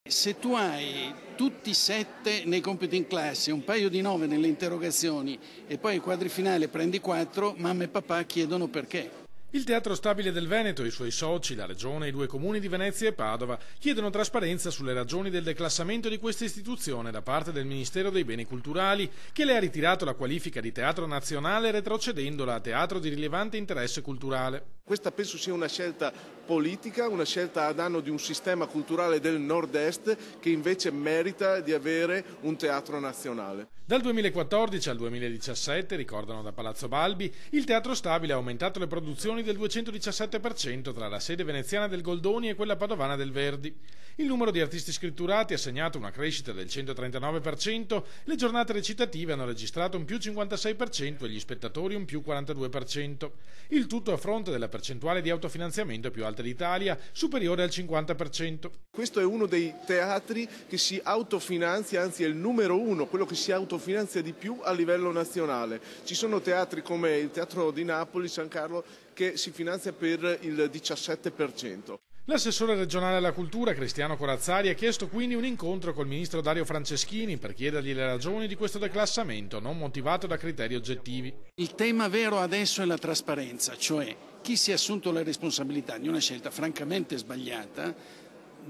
Se tu hai tutti 7 nei compiti in classe, un paio di 9 nelle interrogazioni e poi ai quadri finali prendi 4, mamma e papà chiedono perché. Il Teatro Stabile del Veneto, i suoi soci, la Regione e i due comuni di Venezia e Padova chiedono trasparenza sulle ragioni del declassamento di questa istituzione da parte del Ministero dei Beni Culturali, che le ha ritirato la qualifica di teatro nazionale retrocedendola a teatro di rilevante interesse culturale. Questa penso sia una scelta politica, una scelta a danno di un sistema culturale del nord-est che invece merita di avere un teatro nazionale. Dal 2014 al 2017, ricordano da Palazzo Balbi, il Teatro Stabile ha aumentato le produzioni del 217% tra la sede veneziana del Goldoni e quella padovana del Verdi. Il numero di artisti scritturati ha segnato una crescita del 139%, le giornate recitative hanno registrato un più 56% e gli spettatori un più 42%. Il tutto a fronte della percentuale di autofinanziamento più alta d'Italia, superiore al 50%. Questo è uno dei teatri che si autofinanzia, anzi è il numero uno, quello che si autofinanzia di più a livello nazionale. Ci sono teatri come il Teatro di Napoli, San Carlo, che si finanzia per il 17%. L'assessore regionale alla cultura Cristiano Corazzari ha chiesto quindi un incontro col ministro Dario Franceschini per chiedergli le ragioni di questo declassamento non motivato da criteri oggettivi. Il tema vero adesso è la trasparenza, cioè chi si è assunto la responsabilità di una scelta francamente sbagliata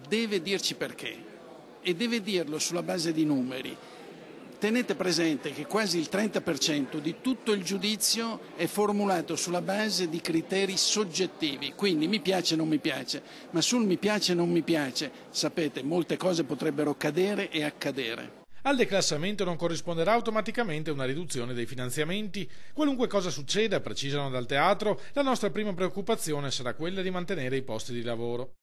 deve dirci perché e deve dirlo sulla base di numeri. Tenete presente che quasi il 30% di tutto il giudizio è formulato sulla base di criteri soggettivi, quindi mi piace o non mi piace, ma sul mi piace o non mi piace, sapete, molte cose potrebbero cadere e accadere. Al declassamento non corrisponderà automaticamente una riduzione dei finanziamenti. Qualunque cosa succeda, precisano dal teatro, la nostra prima preoccupazione sarà quella di mantenere i posti di lavoro.